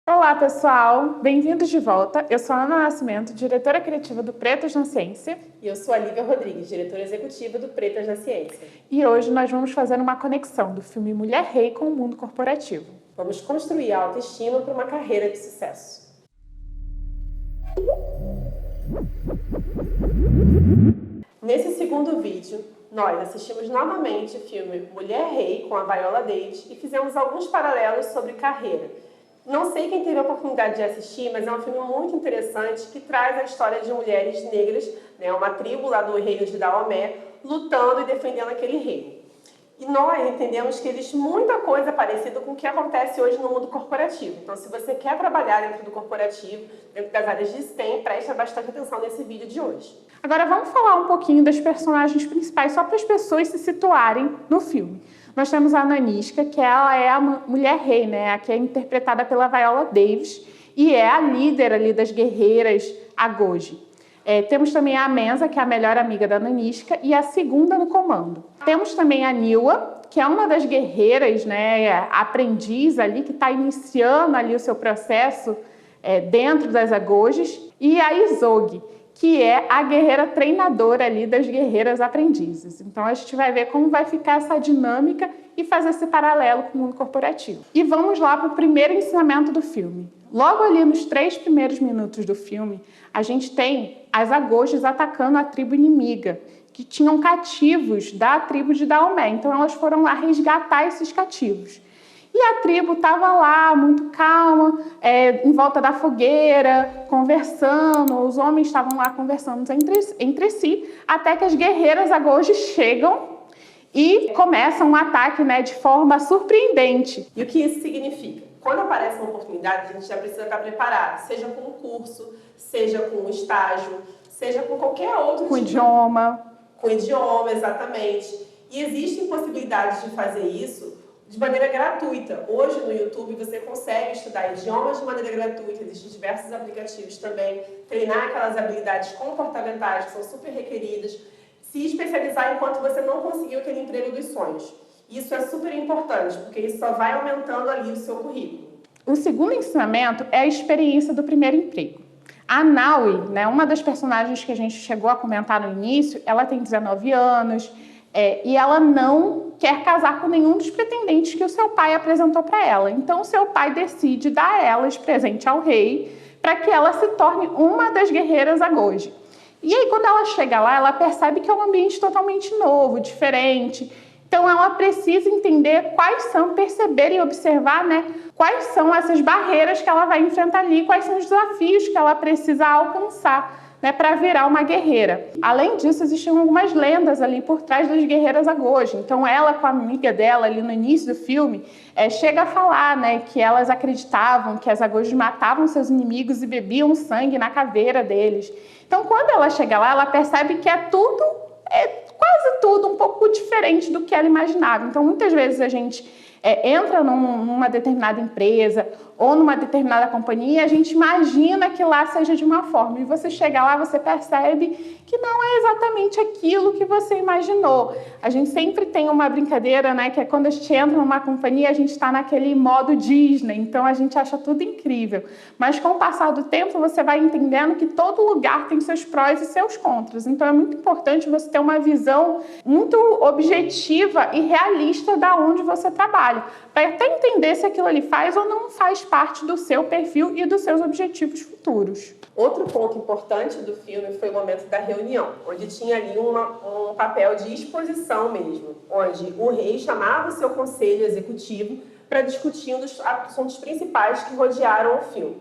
Olá, pessoal! Bem-vindos de volta. Eu sou a Ana Nascimento, diretora criativa do Pretas na Ciência. E eu sou a Lívia Rodrigues, diretora executiva do Pretas na Ciência. E hoje nós vamos fazer uma conexão do filme Mulher Rei com o mundo corporativo. Vamos construir a autoestima para uma carreira de sucesso. Nesse segundo vídeo, nós assistimos novamente o filme Mulher Rei com a Viola Davis e fizemos alguns paralelos sobre carreira. Não sei quem teve a oportunidade de assistir, mas é um filme muito interessante que traz a história de mulheres negras, uma tribo lá do reino de Daomé, lutando e defendendo aquele reino. E nós entendemos que existe muita coisa parecida com o que acontece hoje no mundo corporativo. Então, se você quer trabalhar dentro do corporativo, dentro das áreas de STEM, preste bastante atenção nesse vídeo de hoje. Agora vamos falar um pouquinho das personagens principais, só para as pessoas se situarem no filme. Nós temos a Nanisca, que ela é a mulher rei, a que é interpretada pela Viola Davis, e é a líder ali das guerreiras Agoge. Temos também a Mensa, que é a melhor amiga da Nanisca, e a segunda no comando. Temos também a Niwa, que é uma das guerreiras, aprendiz ali, que está iniciando ali o seu processo dentro das Agoges, e a Izogue, que é a guerreira treinadora ali das guerreiras aprendizes. Então a gente vai ver como vai ficar essa dinâmica e fazer esse paralelo com o mundo corporativo. E vamos lá para o primeiro ensinamento do filme. Logo ali nos 3 primeiros minutos do filme, a gente tem as Agoges atacando a tribo inimiga, que tinham cativos da tribo de Daomé. Então elas foram lá resgatar esses cativos. E a tribo estava lá, muito calma, em volta da fogueira, conversando. Os homens estavam lá conversando entre si, até que as guerreiras Agoge chegam e começam um ataque de forma surpreendente. E o que isso significa? Quando aparece uma oportunidade, a gente já precisa estar preparado, seja com um curso, seja com um estágio, seja com qualquer outro tipo. Com idioma, exatamente. E existem possibilidades de fazer isso de maneira gratuita. Hoje no YouTube você consegue estudar idiomas de maneira gratuita, existem diversos aplicativos também, treinar aquelas habilidades comportamentais que são super requeridas, se especializar enquanto você não conseguiu aquele emprego dos sonhos. Isso é super importante, porque isso só vai aumentando ali o seu currículo. O segundo ensinamento é a experiência do primeiro emprego. A Naui, uma das personagens que a gente chegou a comentar no início, ela tem 19 anos, e ela não quer casar com nenhum dos pretendentes que o seu pai apresentou para ela. Então, o seu pai decide dar a ela de presente ao rei para que ela se torne uma das guerreiras Agoge. E aí, quando ela chega lá, ela percebe que é um ambiente totalmente novo, diferente. Então, ela precisa entender perceber e observar, quais são essas barreiras que ela vai enfrentar ali, quais são os desafios que ela precisa alcançar, para virar uma guerreira. Além disso, existiam algumas lendas ali por trás das guerreiras Agoge. Então, ela com a amiga dela ali no início do filme, chega a falar, que elas acreditavam que as Agoges matavam seus inimigos e bebiam sangue na caveira deles. Então, quando ela chega lá, ela percebe que quase tudo um pouco diferente do que ela imaginava. Então, muitas vezes a gente entra numa determinada empresa ou numa determinada companhia e a gente imagina que lá seja de uma forma. E você chega lá, você percebe que não é exatamente aquilo que você imaginou. A gente sempre tem uma brincadeira, que é quando a gente entra numa companhia, a gente está naquele modo Disney, então a gente acha tudo incrível. Mas com o passar do tempo, você vai entendendo que todo lugar tem seus prós e seus contras. Então é muito importante você ter uma visão muito objetiva e realista da onde você trabalha, para até entender se aquilo ali faz ou não faz parte do seu perfil e dos seus objetivos futuros. Outro ponto importante do filme foi o momento da reunião, onde tinha ali um papel de exposição mesmo, onde o rei chamava o seu conselho executivo para discutir um dos assuntos principais que rodearam o filme.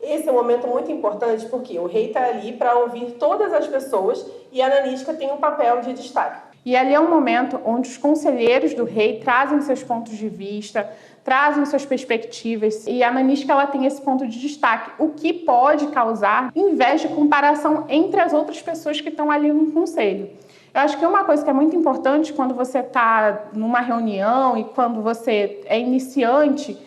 Esse é um momento muito importante porque o rei está ali para ouvir todas as pessoas e a Nanisca tem um papel de destaque. E ali é um momento onde os conselheiros do rei trazem seus pontos de vista, trazem suas perspectivas, e a Nanisca ela tem esse ponto de destaque, o que pode causar inveja e comparação entre as outras pessoas que estão ali no conselho. Eu acho que uma coisa que é muito importante quando você está numa reunião e quando você é iniciante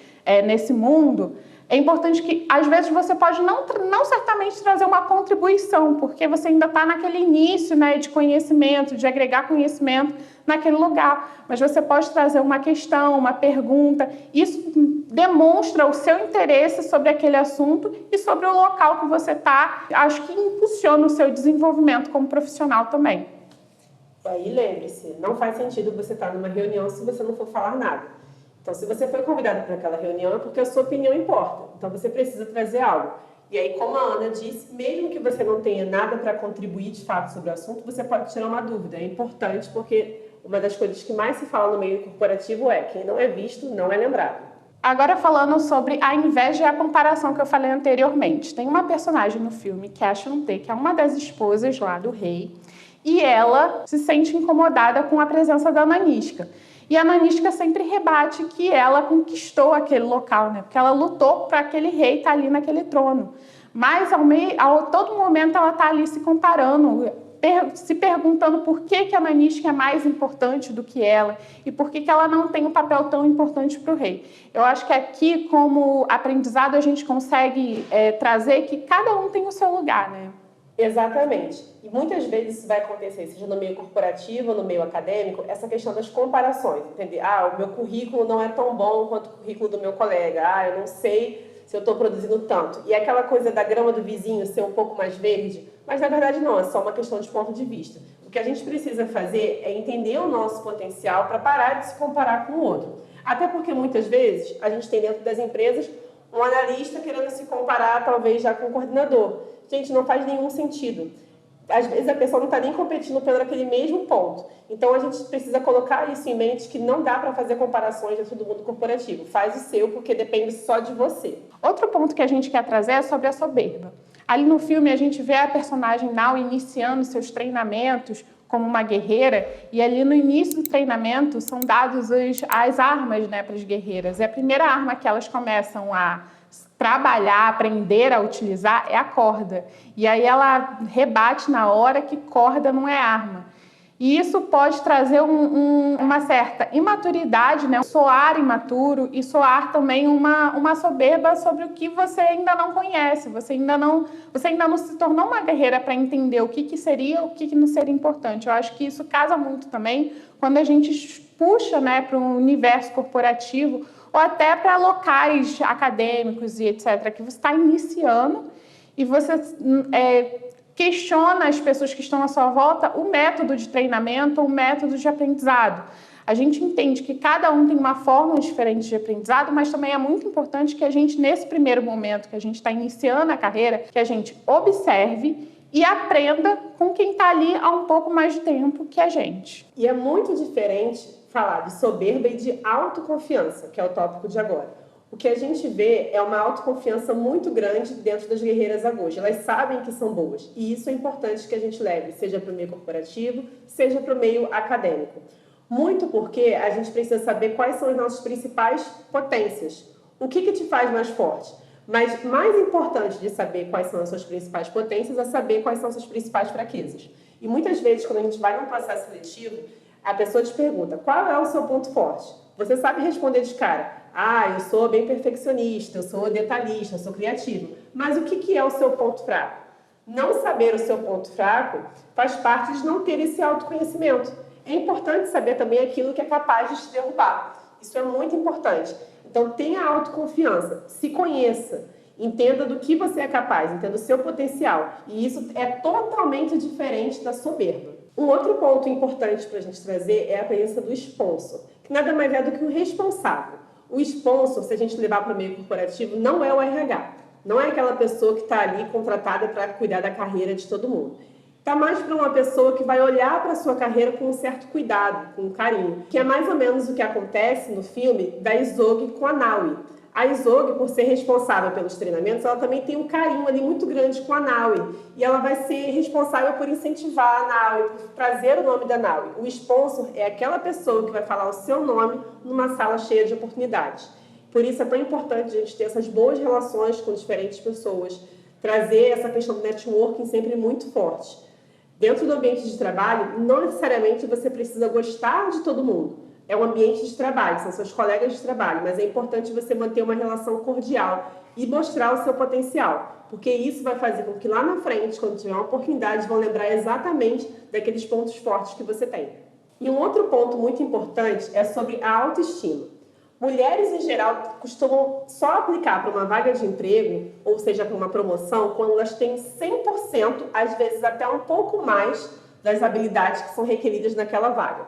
nesse mundo, é importante que, às vezes, você pode não certamente trazer uma contribuição, porque você ainda está naquele início, né, de conhecimento, de agregar conhecimento naquele lugar. Mas você pode trazer uma questão, uma pergunta. Isso demonstra o seu interesse sobre aquele assunto e sobre o local que você está. Acho que impulsiona o seu desenvolvimento como profissional também. Aí lembre-se, não faz sentido você estar numa reunião se você não for falar nada. Então, se você foi convidado para aquela reunião, é porque a sua opinião importa. Então, você precisa trazer algo. E aí, como a Ana disse, mesmo que você não tenha nada para contribuir de fato sobre o assunto, você pode tirar uma dúvida. É importante porque uma das coisas que mais se fala no meio corporativo é quem não é visto não é lembrado. Agora falando sobre a inveja e a comparação que eu falei anteriormente. Tem uma personagem no filme, que é a Chantê, que é uma das esposas lá do rei, e ela se sente incomodada com a presença da Nanisca. E a Nanisca sempre rebate que ela conquistou aquele local, né? Porque ela lutou para aquele rei estar ali naquele trono. Mas, a todo momento, ela está ali se comparando, se perguntando por que a Nanisca é mais importante do que ela e por que ela não tem um papel tão importante para o rei. Eu acho que aqui, como aprendizado, a gente consegue trazer que cada um tem o seu lugar, né? Exatamente. E muitas vezes isso vai acontecer, seja no meio corporativo ou no meio acadêmico, essa questão das comparações, entender? O meu currículo não é tão bom quanto o currículo do meu colega. Eu não sei se eu estou produzindo tanto. E aquela coisa da grama do vizinho ser um pouco mais verde, mas na verdade não, é só uma questão de ponto de vista. O que a gente precisa fazer é entender o nosso potencial para parar de se comparar com o outro. Até porque muitas vezes a gente tem dentro das empresas um analista querendo se comparar talvez já com o coordenador. Gente, não faz nenhum sentido. Às vezes a pessoa não está nem competindo pelo aquele mesmo ponto. Então a gente precisa colocar isso em mente, que não dá para fazer comparações dentro do mundo corporativo. Faz o seu, porque depende só de você. Outro ponto que a gente quer trazer é sobre a soberba. Ali no filme a gente vê a personagem Nau iniciando seus treinamentos como uma guerreira, e ali no início do treinamento são dados as armas, né, para as guerreiras. E a primeira arma que elas começam a trabalhar, aprender a utilizar é a corda. E aí ela rebate na hora que corda não é arma. E isso pode trazer uma certa imaturidade, né? Soar imaturo e soar também uma soberba sobre o que você ainda não conhece. Você ainda não se tornou uma guerreira para entender o que seria, o que não seria importante. Eu acho que isso casa muito também quando a gente puxa, né, para um universo corporativo ou até para locais acadêmicos e etc., que você está iniciando e você questiona as pessoas que estão à sua volta o método de treinamento ou o método de aprendizado. A gente entende que cada um tem uma forma diferente de aprendizado, mas também é muito importante que a gente, nesse primeiro momento que a gente está iniciando a carreira, que a gente observe e aprenda com quem está ali há um pouco mais de tempo que a gente. E é muito diferente falar de soberba e de autoconfiança, que é o tópico de agora. O que a gente vê é uma autoconfiança muito grande dentro das guerreiras agôs. Elas sabem que são boas. E isso é importante que a gente leve, seja para o meio corporativo, seja para o meio acadêmico. Muito porque a gente precisa saber quais são as nossas principais potências. O que te faz mais forte? Mas mais importante de saber quais são as suas principais potências é saber quais são as suas principais fraquezas. E muitas vezes, quando a gente vai num processo seletivo, a pessoa te pergunta, qual é o seu ponto forte? Você sabe responder de cara, eu sou bem perfeccionista, eu sou detalhista, eu sou criativo. Mas o que é o seu ponto fraco? Não saber o seu ponto fraco faz parte de não ter esse autoconhecimento. É importante saber também aquilo que é capaz de te derrubar. Isso é muito importante. Então, tenha autoconfiança, se conheça, entenda do que você é capaz, entenda o seu potencial. E isso é totalmente diferente da soberba. Um outro ponto importante para a gente trazer é a presença do sponsor, que nada mais é do que o responsável. O sponsor, se a gente levar para o meio corporativo, não é o RH. Não é aquela pessoa que está ali contratada para cuidar da carreira de todo mundo. Está mais para uma pessoa que vai olhar para a sua carreira com um certo cuidado, com um carinho. Que é mais ou menos o que acontece no filme da Isogue com a Naui. A Isogue, por ser responsável pelos treinamentos, ela também tem um carinho ali muito grande com a Naui. E ela vai ser responsável por incentivar a Naui, por trazer o nome da Naui. O sponsor é aquela pessoa que vai falar o seu nome numa sala cheia de oportunidades. Por isso é tão importante a gente ter essas boas relações com diferentes pessoas, trazer essa questão do networking sempre muito forte. Dentro do ambiente de trabalho, não necessariamente você precisa gostar de todo mundo, É um ambiente de trabalho, são seus colegas de trabalho, mas é importante você manter uma relação cordial e mostrar o seu potencial, porque isso vai fazer com que lá na frente, quando tiver uma oportunidade, vão lembrar exatamente daqueles pontos fortes que você tem. E um outro ponto muito importante é sobre a autoestima. Mulheres, em geral, costumam só aplicar para uma vaga de emprego, ou seja, para uma promoção, quando elas têm 100%, às vezes até um pouco mais, das habilidades que são requeridas naquela vaga.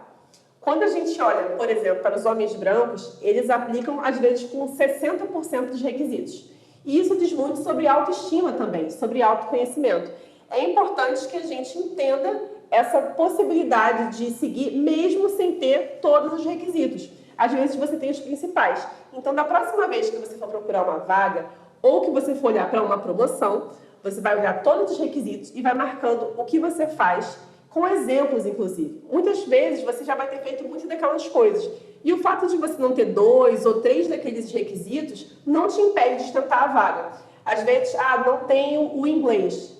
Quando a gente olha, por exemplo, para os homens brancos, eles aplicam, às vezes, com 60% dos requisitos. E isso diz muito sobre autoestima também, sobre autoconhecimento. É importante que a gente entenda essa possibilidade de seguir, mesmo sem ter todos os requisitos. Às vezes você tem os principais. Então, da próxima vez que você for procurar uma vaga, ou que você for olhar para uma promoção, você vai olhar todos os requisitos e vai marcando o que você faz, com exemplos, inclusive. Muitas vezes você já vai ter feito muitas daquelas coisas. E o fato de você não ter 2 ou 3 daqueles requisitos não te impede de tentar a vaga. Às vezes, não tenho o inglês.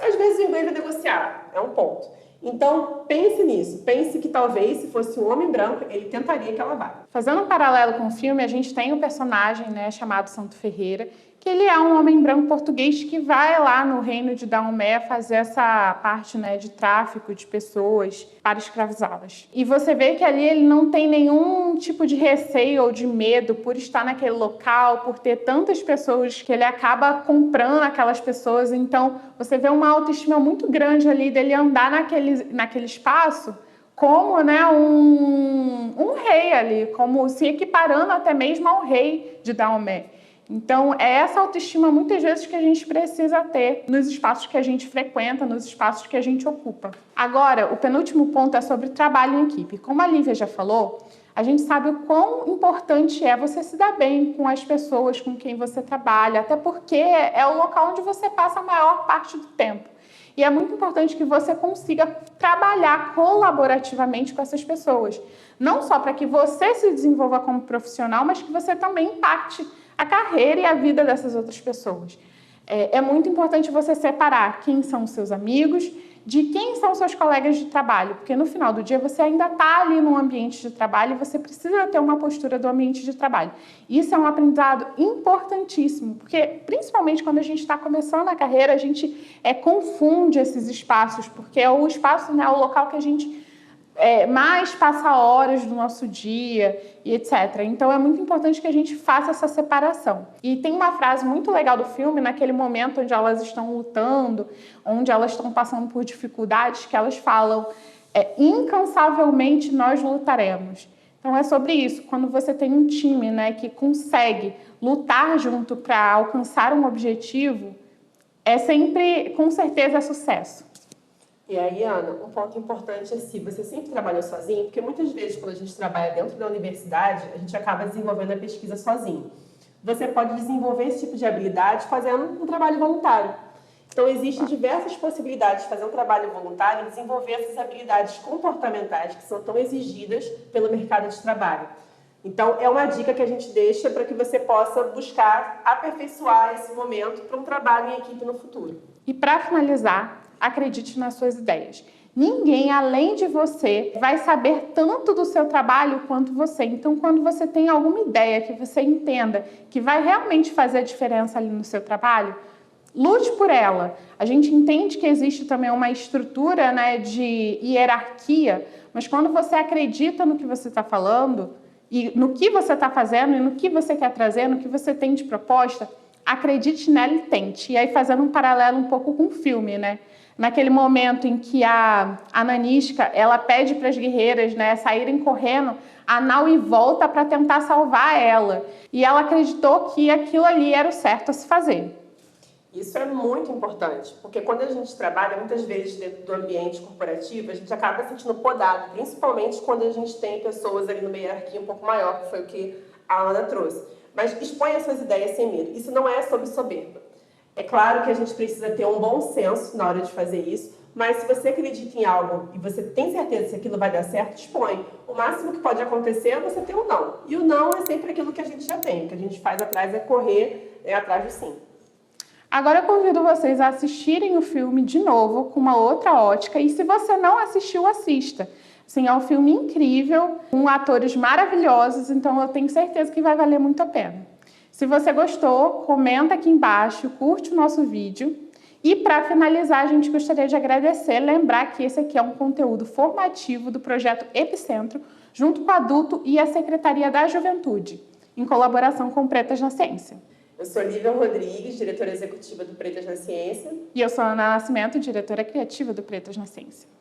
Às vezes o inglês é negociável, é um ponto. Então, pense nisso. Pense que talvez, se fosse um homem branco, ele tentaria aquela vaga. Fazendo um paralelo com o filme, a gente tem um personagem, né, chamado Santo Ferreira, que ele é um homem branco português que vai lá no reino de Daomé fazer essa parte, né, de tráfico de pessoas para escravizá-las. E você vê que ali ele não tem nenhum tipo de receio ou de medo por estar naquele local, por ter tantas pessoas que ele acaba comprando aquelas pessoas. Então, você vê uma autoestima muito grande ali dele andar naquele espaço como, né, um rei ali, como se equiparando até mesmo ao rei de Daomé. Então, é essa autoestima, muitas vezes, que a gente precisa ter nos espaços que a gente frequenta, nos espaços que a gente ocupa. Agora, o penúltimo ponto é sobre trabalho em equipe. Como a Lívia já falou, a gente sabe o quão importante é você se dar bem com as pessoas com quem você trabalha, até porque é o local onde você passa a maior parte do tempo. E é muito importante que você consiga trabalhar colaborativamente com essas pessoas. Não só para que você se desenvolva como profissional, mas que você também impacte a carreira e a vida dessas outras pessoas. É muito importante você separar quem são os seus amigos de quem são os seus colegas de trabalho, porque no final do dia você ainda está ali no ambiente de trabalho e você precisa ter uma postura do ambiente de trabalho. Isso é um aprendizado importantíssimo, porque principalmente quando a gente está começando a carreira, a gente confunde esses espaços, porque é o espaço, né, o local que a gente mais passa horas do nosso dia e etc. Então é muito importante que a gente faça essa separação. E tem uma frase muito legal do filme, naquele momento onde elas estão lutando, onde elas estão passando por dificuldades, que elas falam, incansavelmente nós lutaremos. Então é sobre isso, quando você tem um time, né, que consegue lutar junto para alcançar um objetivo, é sempre, com certeza, sucesso. E aí, Ana, um ponto importante é se você sempre trabalhou sozinho, porque muitas vezes quando a gente trabalha dentro da universidade, a gente acaba desenvolvendo a pesquisa sozinho. Você pode desenvolver esse tipo de habilidade fazendo um trabalho voluntário. Então, existem diversas possibilidades de fazer um trabalho voluntário e desenvolver essas habilidades comportamentais que são tão exigidas pelo mercado de trabalho. Então, é uma dica que a gente deixa para que você possa buscar aperfeiçoar esse momento para um trabalho em equipe no futuro. E para finalizar, acredite nas suas ideias. Ninguém, além de você, vai saber tanto do seu trabalho quanto você. Então, quando você tem alguma ideia que você entenda que vai realmente fazer a diferença ali no seu trabalho, lute por ela. A gente entende que existe também uma estrutura, né, de hierarquia, mas quando você acredita no que você está falando, e no que você está fazendo, e no que você quer trazer, no que você tem de proposta, acredite nela e tente. E aí, fazendo um paralelo um pouco com o filme, né? Naquele momento em que a Nanisca, ela pede para as guerreiras, né, saírem correndo, a Naui volta para tentar salvar ela. E ela acreditou que aquilo ali era o certo a se fazer. Isso é muito importante, porque quando a gente trabalha, muitas vezes dentro do ambiente corporativo, a gente acaba se sentindo podado, principalmente quando a gente tem pessoas ali numa hierarquia um pouco maior, que foi o que a Ana trouxe. Mas exponha suas ideias sem medo. Isso não é sobre soberba. É claro que a gente precisa ter um bom senso na hora de fazer isso, mas se você acredita em algo e você tem certeza que aquilo vai dar certo, expõe. O máximo que pode acontecer é você ter um não. E o não é sempre aquilo que a gente já tem. O que a gente faz atrás é correr atrás do sim. Agora eu convido vocês a assistirem o filme de novo, com uma outra ótica, e se você não assistiu, assista. Assim, é um filme incrível, com atores maravilhosos, então eu tenho certeza que vai valer muito a pena. Se você gostou, comenta aqui embaixo, curte o nosso vídeo. E para finalizar, a gente gostaria de agradecer, lembrar que esse aqui é um conteúdo formativo do projeto Epicentro, junto com o Adulto e a Secretaria da Juventude, em colaboração com Pretas na Ciência. Eu sou Lívia Rodrigues, diretora executiva do Pretas na Ciência. E eu sou Ana Nascimento, diretora criativa do Pretas na Ciência.